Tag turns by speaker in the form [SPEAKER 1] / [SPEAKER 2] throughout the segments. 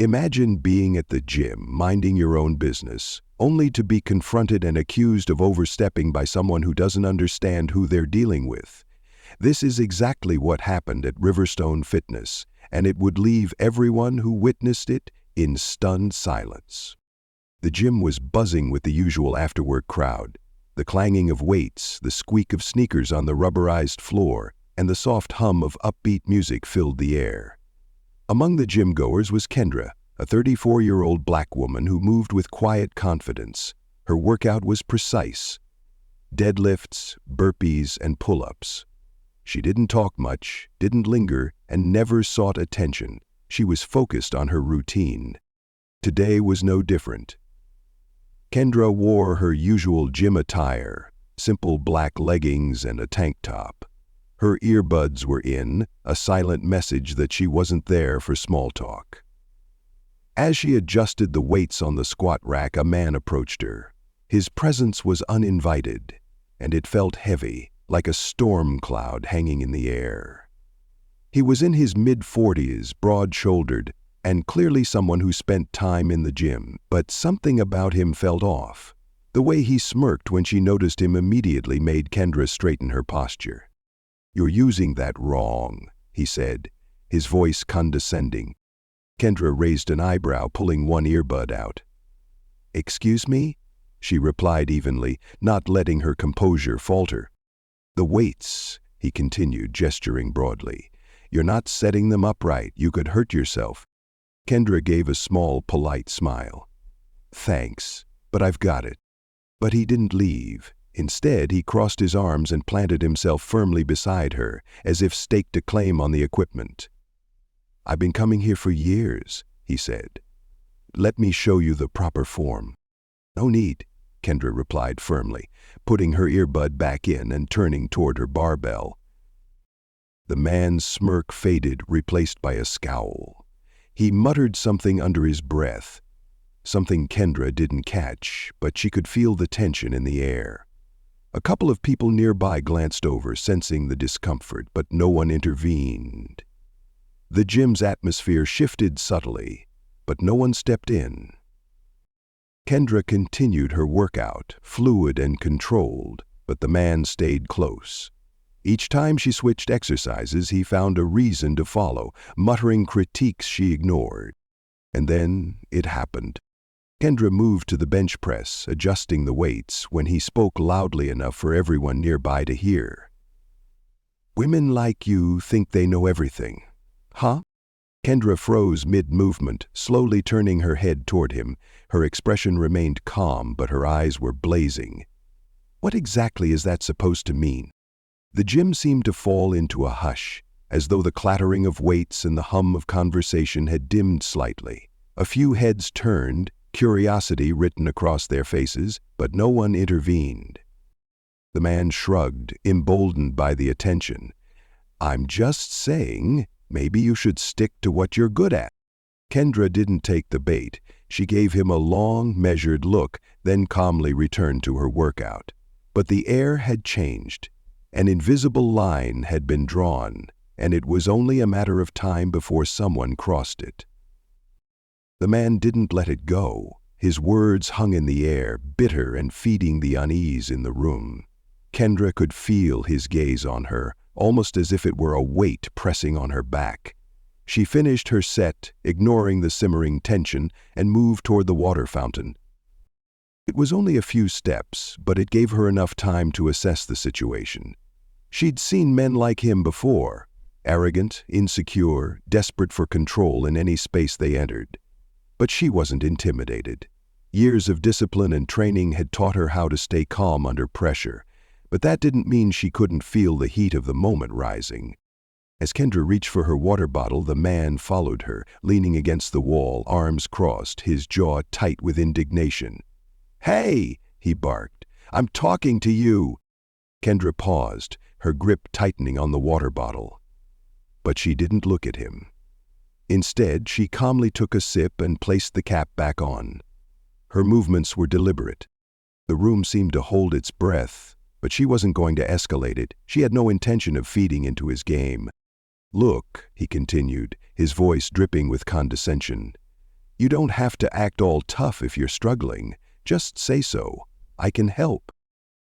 [SPEAKER 1] Imagine being at the gym, minding your own business, only to be confronted and accused of overstepping by someone who doesn't understand who they're dealing with. This is exactly what happened at Riverstone Fitness, and it would leave everyone who witnessed it in stunned silence. The gym was buzzing with the usual after-work crowd. The clanging of weights, the squeak of sneakers on the rubberized floor, and the soft hum of upbeat music filled the air. Among the gym-goers was Kendra, a 34-year-old black woman who moved with quiet confidence. Her workout was precise: deadlifts, burpees, and pull-ups. She didn't talk much, didn't linger, and never sought attention. She was focused on her routine. Today was no different. Kendra wore her usual gym attire, simple black leggings and a tank top. Her earbuds were in, a silent message that she wasn't there for small talk. As she adjusted the weights on the squat rack, a man approached her. His presence was uninvited, and it felt heavy, like a storm cloud hanging in the air. He was in his mid-40s, broad-shouldered, and clearly someone who spent time in the gym, but something about him felt off. The way he smirked when she noticed him immediately made Kendra straighten her posture. "You're using that wrong," he said, his voice condescending. Kendra raised an eyebrow, pulling one earbud out. "Excuse me?" she replied evenly, not letting her composure falter. "The weights," he continued, gesturing broadly. "You're not setting them upright. You could hurt yourself." Kendra gave a small, polite smile. "Thanks, but I've got it." But he didn't leave. Instead, he crossed his arms and planted himself firmly beside her, as if staked a claim on the equipment. "I've been coming here for years," he said. "Let me show you the proper form." "No need," Kendra replied firmly, putting her earbud back in and turning toward her barbell. The man's smirk faded, replaced by a scowl. He muttered something under his breath, something Kendra didn't catch, but she could feel the tension in the air. A couple of people nearby glanced over, sensing the discomfort, but no one intervened. The gym's atmosphere shifted subtly, but no one stepped in. Kendra continued her workout, fluid and controlled, but the man stayed close. Each time she switched exercises, he found a reason to follow, muttering critiques she ignored. And then it happened. Kendra moved to the bench press, adjusting the weights, when he spoke loudly enough for everyone nearby to hear. "Women like you think they know everything. Huh?" Kendra froze mid-movement, slowly turning her head toward him. Her expression remained calm, but her eyes were blazing. What exactly is that supposed to mean? The gym seemed to fall into a hush, as though the clattering of weights and the hum of conversation had dimmed slightly. A few heads turned, curiosity written across their faces, but no one intervened. The man shrugged, emboldened by the attention. "I'm just saying, maybe you should stick to what you're good at." Kendra didn't take the bait. She gave him a long, measured look, then calmly returned to her workout. But the air had changed. An invisible line had been drawn, and it was only a matter of time before someone crossed it. The man didn't let it go. His words hung in the air, bitter and feeding the unease in the room. Kendra could feel his gaze on her, almost as if it were a weight pressing on her back. She finished her set, ignoring the simmering tension, and moved toward the water fountain. It was only a few steps, but it gave her enough time to assess the situation. She'd seen men like him before, arrogant, insecure, desperate for control in any space they entered. But she wasn't intimidated. Years of discipline and training had taught her how to stay calm under pressure, but that didn't mean she couldn't feel the heat of the moment rising. As Kendra reached for her water bottle, the man followed her, leaning against the wall, arms crossed, his jaw tight with indignation. "Hey!" he barked. "I'm talking to you!" Kendra paused, her grip tightening on the water bottle. But she didn't look at him. Instead, she calmly took a sip and placed the cap back on. Her movements were deliberate. The room seemed to hold its breath, but she wasn't going to escalate it. She had no intention of feeding into his game. "Look," he continued, his voice dripping with condescension, You don't have to act all tough if you're struggling. Just say so. I can help.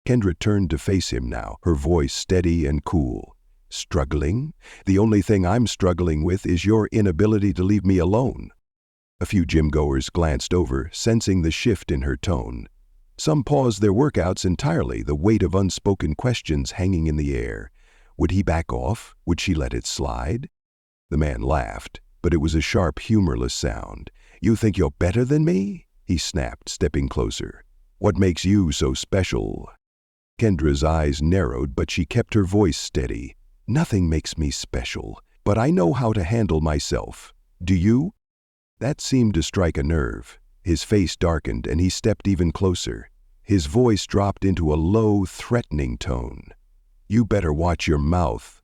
[SPEAKER 1] Kendra turned to face him now, her voice steady and cool. Struggling? The only thing I'm struggling with is your inability to leave me alone. A few gym-goers glanced over, sensing the shift in her tone. Some paused their workouts entirely, the weight of unspoken questions hanging in the air. Would he back off? Would she let it slide? The man laughed, but it was a sharp, humorless sound. You think you're better than me? He snapped, stepping closer. What makes you so special? Kendra's eyes narrowed, but she kept her voice steady. Nothing makes me special, but I know how to handle myself. Do you? That seemed to strike a nerve. His face darkened, and he stepped even closer. His voice dropped into a low, threatening tone. You better watch your mouth.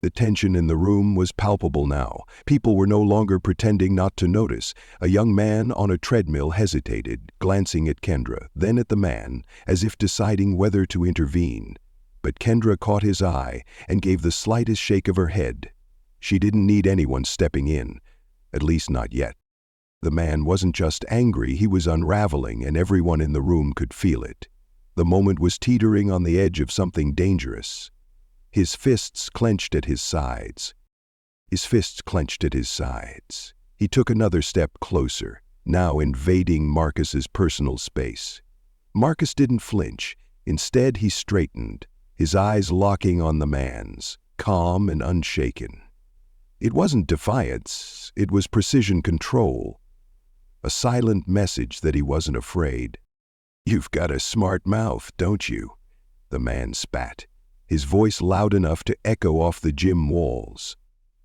[SPEAKER 1] The tension in the room was palpable now. People were no longer pretending not to notice. A young man on a treadmill hesitated, glancing at Kendra, then at the man, as if deciding whether to intervene. But Kendra caught his eye and gave the slightest shake of her head. She didn't need anyone stepping in, at least not yet. The man wasn't just angry, he was unraveling, and everyone in the room could feel it. The moment was teetering on the edge of something dangerous. His fists clenched at his sides. He took another step closer, now invading Marcus's personal space. Marcus didn't flinch. Instead, he straightened, his eyes locking on the man's, calm and unshaken. It wasn't defiance, it was precision control. A silent message that he wasn't afraid. You've got a smart mouth, don't you? The man spat, his voice loud enough to echo off the gym walls.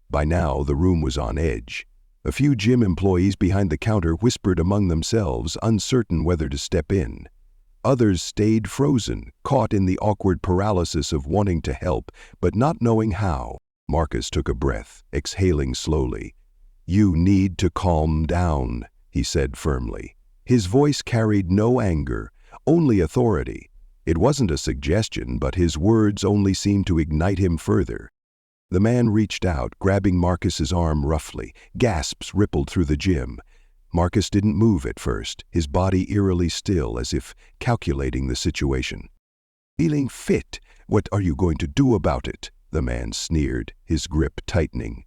[SPEAKER 1] By now, the room was on edge. A few gym employees behind the counter whispered among themselves, uncertain whether to step in. Others stayed frozen, caught in the awkward paralysis of wanting to help, but not knowing how. Marcus took a breath, exhaling slowly. You need to calm down, he said firmly. His voice carried no anger, only authority. It wasn't a suggestion, but his words only seemed to ignite him further. The man reached out, grabbing Marcus's arm roughly. Gasps rippled through the gym. Marcus didn't move at first, his body eerily still, as if calculating the situation. Feeling fit? What are you going to do about it? The man sneered, his grip tightening.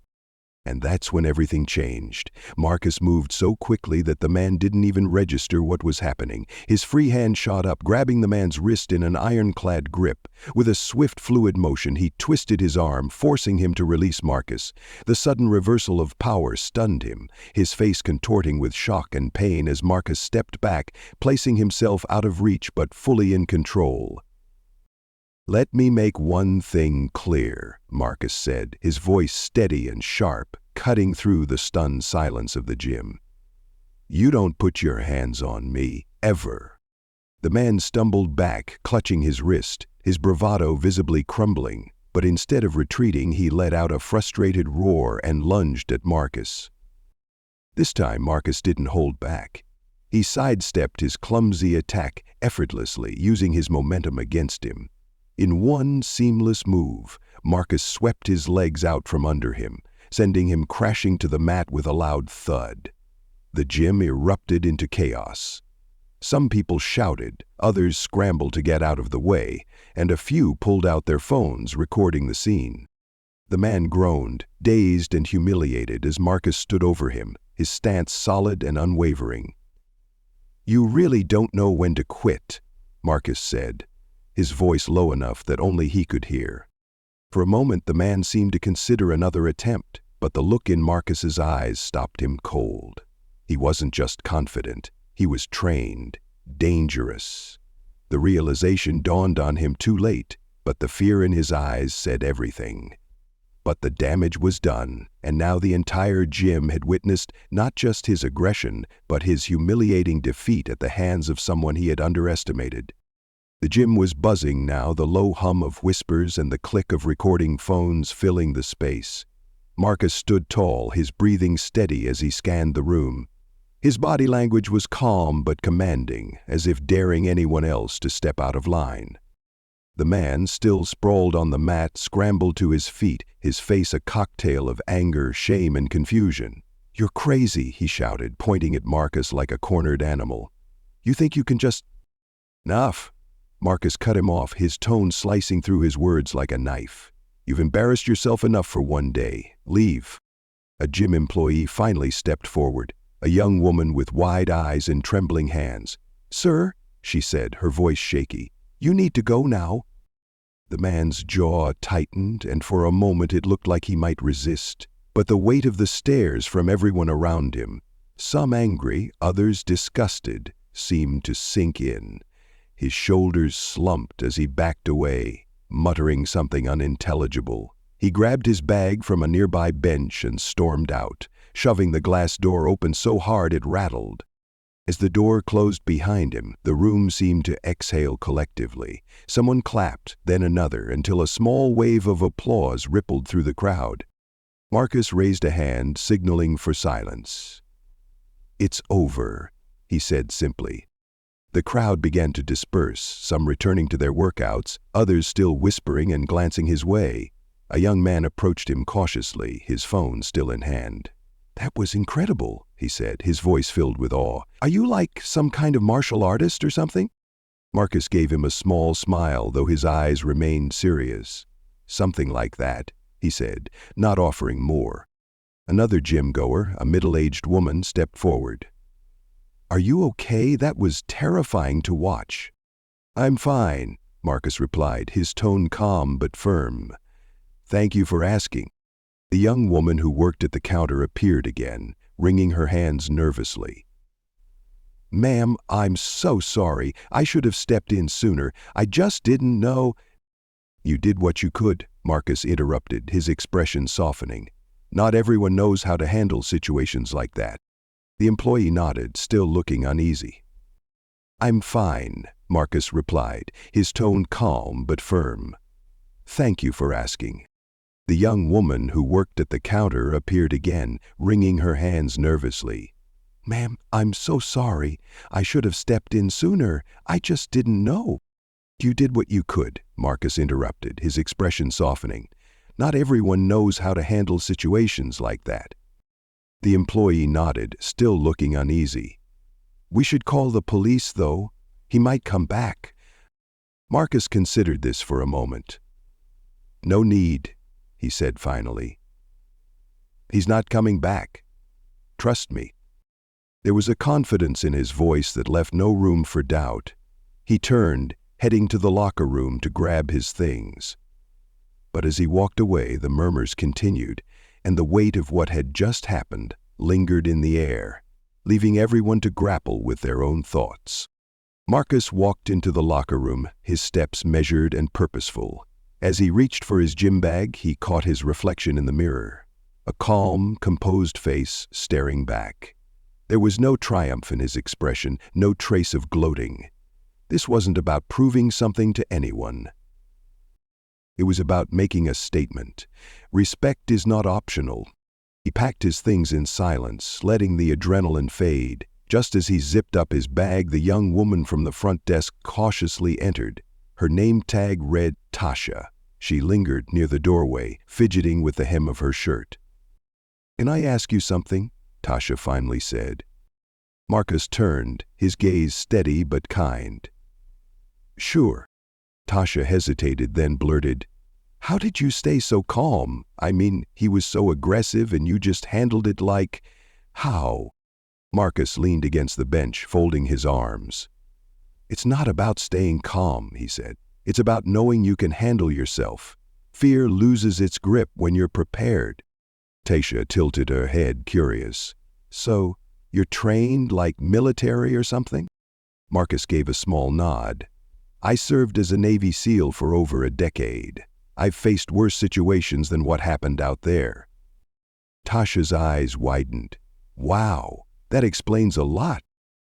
[SPEAKER 1] And that's when everything changed. Marcus moved so quickly that the man didn't even register what was happening. His free hand shot up, grabbing the man's wrist in an ironclad grip. With a swift, fluid motion, he twisted his arm, forcing him to release Marcus. The sudden reversal of power stunned him, his face contorting with shock and pain as Marcus stepped back, placing himself out of reach but fully in control. Let me make one thing clear, Marcus said, his voice steady and sharp, cutting through the stunned silence of the gym. You don't put your hands on me, ever. The man stumbled back, clutching his wrist, his bravado visibly crumbling, but instead of retreating, he let out a frustrated roar and lunged at Marcus. This time, Marcus didn't hold back. He sidestepped his clumsy attack effortlessly, using his momentum against him. In one seamless move, Marcus swept his legs out from under him, sending him crashing to the mat with a loud thud. The gym erupted into chaos. Some people shouted, others scrambled to get out of the way, and a few pulled out their phones, recording the scene. The man groaned, dazed and humiliated, as Marcus stood over him, his stance solid and unwavering. You really don't know when to quit, Marcus said, his voice low enough that only he could hear. For a moment, the man seemed to consider another attempt, but the look in Marcus's eyes stopped him cold. He wasn't just confident, he was trained, dangerous. The realization dawned on him too late, but the fear in his eyes said everything. But the damage was done, and now the entire gym had witnessed not just his aggression, but his humiliating defeat at the hands of someone he had underestimated. The gym was buzzing now, the low hum of whispers and the click of recording phones filling the space. Marcus stood tall, his breathing steady as he scanned the room. His body language was calm but commanding, as if daring anyone else to step out of line. The man, still sprawled on the mat, scrambled to his feet, his face a cocktail of anger, shame, and confusion. "You're crazy," he shouted, pointing at Marcus like a cornered animal. "You think you can just—" "Enough!" Marcus cut him off, his tone slicing through his words like a knife. "You've embarrassed yourself enough for one day. Leave." A gym employee finally stepped forward, a young woman with wide eyes and trembling hands. "Sir," she said, her voice shaky, "you need to go now." The man's jaw tightened, and for a moment it looked like he might resist. But the weight of the stares from everyone around him, some angry, others disgusted, seemed to sink in. His shoulders slumped as he backed away, muttering something unintelligible. He grabbed his bag from a nearby bench and stormed out, shoving the glass door open so hard it rattled. As the door closed behind him, the room seemed to exhale collectively. Someone clapped, then another, until a small wave of applause rippled through the crowd. Marcus raised a hand, signaling for silence. "It's over," he said simply. The crowd began to disperse, some returning to their workouts, others still whispering and glancing his way. A young man approached him cautiously, his phone still in hand. "That was incredible," he said, his voice filled with awe. "Are you like some kind of martial artist or something?" Marcus gave him a small smile, though his eyes remained serious. "Something like that," he said, not offering more. Another gym-goer, a middle-aged woman, stepped forward. "Are you okay? That was terrifying to watch." "I'm fine," Marcus replied, his tone calm but firm. "Thank you for asking." The young woman who worked at the counter appeared again, wringing her hands nervously. "Ma'am, I'm so sorry. I should have stepped in sooner. I just didn't know—" "You did what you could," Marcus interrupted, his expression softening. "Not everyone knows how to handle situations like that." The employee nodded, still looking uneasy. "I'm fine," Marcus replied, his tone calm but firm. "Thank you for asking." The young woman who worked at the counter appeared again, wringing her hands nervously. "Ma'am, I'm so sorry. I should have stepped in sooner. I just didn't know." "You did what you could," Marcus interrupted, his expression softening. "Not everyone knows how to handle situations like that." The employee nodded, still looking uneasy. "We should call the police, though. He might come back." Marcus considered this for a moment. "No need," he said finally. "He's not coming back. Trust me." There was a confidence in his voice that left no room for doubt. He turned, heading to the locker room to grab his things. But as he walked away, the murmurs continued, and the weight of what had just happened lingered in the air, leaving everyone to grapple with their own thoughts. Marcus walked into the locker room, his steps measured and purposeful. As he reached for his gym bag, he caught his reflection in the mirror, a calm, composed face staring back. There was no triumph in his expression, no trace of gloating. This wasn't about proving something to anyone. It was about making a statement. Respect is not optional. He packed his things in silence, letting the adrenaline fade. Just as he zipped up his bag, the young woman from the front desk cautiously entered. Her name tag read Tasha. She lingered near the doorway, fidgeting with the hem of her shirt. "Can I ask you something?" Tasha finally said. Marcus turned, his gaze steady but kind. "Sure." Tasha hesitated, then blurted, "How did you stay so calm? I mean, he was so aggressive and you just handled it like— How?" Marcus leaned against the bench, folding his arms. "It's not about staying calm," he said. "It's about knowing you can handle yourself. Fear loses its grip when you're prepared." Tasha tilted her head, curious. "So, you're trained like military or something?" Marcus gave a small nod. "I served as a Navy SEAL for over a decade. I've faced worse situations than what happened out there." Tasha's eyes widened. "Wow, that explains a lot."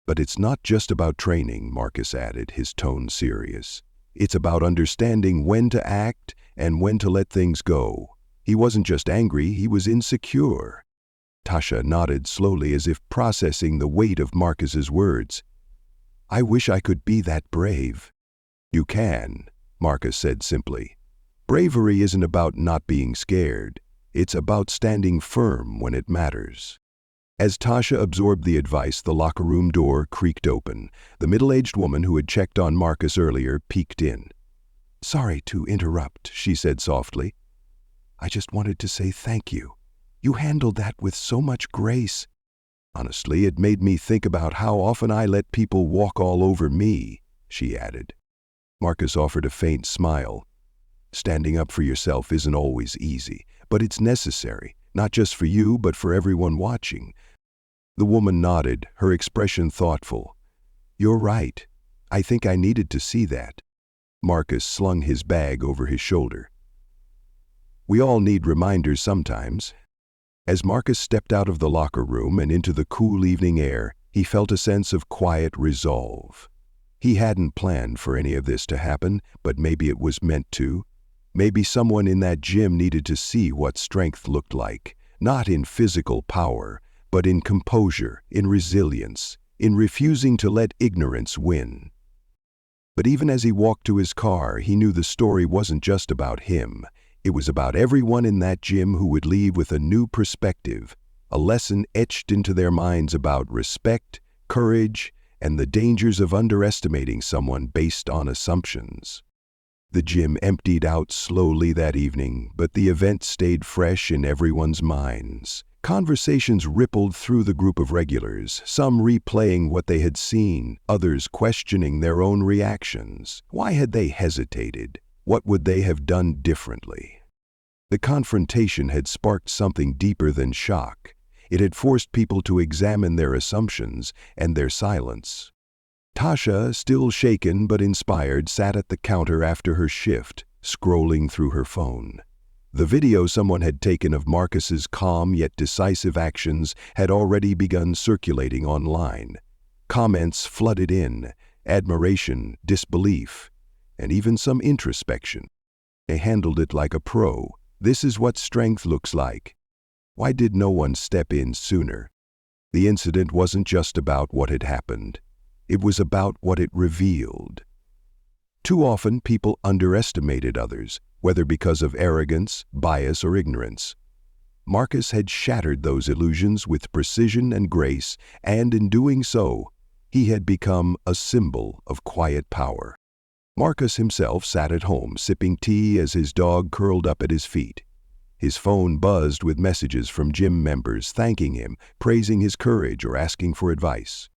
[SPEAKER 1] "But it's not just about training," Marcus added, his tone serious. "It's about understanding when to act and when to let things go." He wasn't just angry, he was insecure. Tasha nodded slowly as if processing the weight of Marcus's words. "I wish I could be that brave." "You can," Marcus said simply. "Bravery isn't about not being scared. It's about standing firm when it matters." As Tasha absorbed the advice, the locker room door creaked open. The middle-aged woman who had checked on Marcus earlier peeked in. "Sorry to interrupt," she said softly. "I just wanted to say thank you. You handled that with so much grace. Honestly, it made me think about how often I let people walk all over me," she added. Marcus offered a faint smile. "Standing up for yourself isn't always easy, but it's necessary, not just for you, but for everyone watching." The woman nodded, her expression thoughtful. "You're right. I think I needed to see that." Marcus slung his bag over his shoulder. "We all need reminders sometimes." As Marcus stepped out of the locker room and into the cool evening air, he felt a sense of quiet resolve. He hadn't planned for any of this to happen, but maybe it was meant to. Maybe someone in that gym needed to see what strength looked like, not in physical power, but in composure, in resilience, in refusing to let ignorance win. But even as he walked to his car, he knew the story wasn't just about him. It was about everyone in that gym who would leave with a new perspective, a lesson etched into their minds about respect, courage, and the dangers of underestimating someone based on assumptions. The gym emptied out slowly that evening, but the event stayed fresh in everyone's minds. Conversations rippled through the group of regulars, some replaying what they had seen, others questioning their own reactions. Why had they hesitated? What would they have done differently? The confrontation had sparked something deeper than shock. It had forced people to examine their assumptions and their silence. Tasha, still shaken but inspired, sat at the counter after her shift, scrolling through her phone. The video someone had taken of Marcus's calm yet decisive actions had already begun circulating online. Comments flooded in, admiration, disbelief, and even some introspection. They handled it like a pro. This is what strength looks like. Why did no one step in sooner? The incident wasn't just about what had happened. It was about what it revealed. Too often, people underestimated others, whether because of arrogance, bias, or ignorance. Marcus had shattered those illusions with precision and grace, and in doing so, he had become a symbol of quiet power. Marcus himself sat at home, sipping tea as his dog curled up at his feet. His phone buzzed with messages from gym members thanking him, praising his courage, or asking for advice.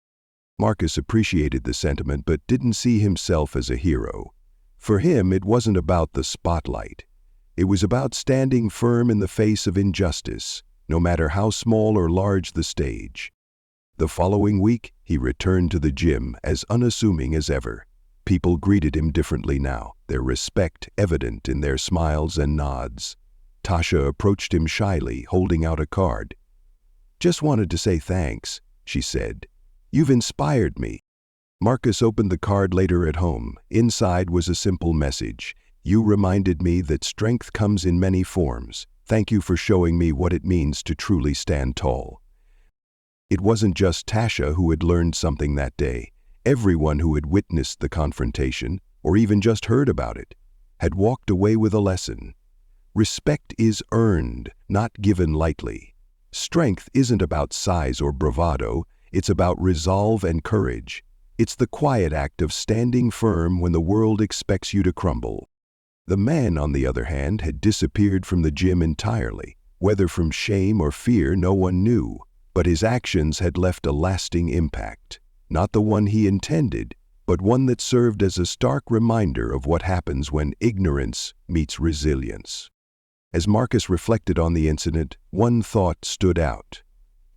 [SPEAKER 1] Marcus appreciated the sentiment but didn't see himself as a hero. For him, it wasn't about the spotlight. It was about standing firm in the face of injustice, no matter how small or large the stage. The following week, he returned to the gym as unassuming as ever. People greeted him differently now, their respect evident in their smiles and nods. Tasha approached him shyly, holding out a card. "Just wanted to say thanks," she said. "You've inspired me." Marcus opened the card later at home. Inside was a simple message. "You reminded me that strength comes in many forms. Thank you for showing me what it means to truly stand tall." It wasn't just Tasha who had learned something that day. Everyone who had witnessed the confrontation, or even just heard about it, had walked away with a lesson. Respect is earned, not given lightly. Strength isn't about size or bravado, it's about resolve and courage. It's the quiet act of standing firm when the world expects you to crumble. The man, on the other hand, had disappeared from the gym entirely. Whether from shame or fear, no one knew, but his actions had left a lasting impact. Not the one he intended, but one that served as a stark reminder of what happens when ignorance meets resilience. As Marcus reflected on the incident, one thought stood out.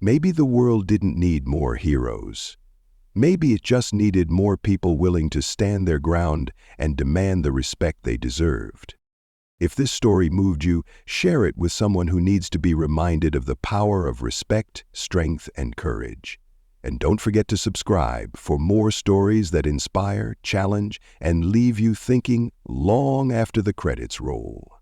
[SPEAKER 1] Maybe the world didn't need more heroes. Maybe it just needed more people willing to stand their ground and demand the respect they deserved. If this story moved you, share it with someone who needs to be reminded of the power of respect, strength, and courage. And don't forget to subscribe for more stories that inspire, challenge, and leave you thinking long after the credits roll.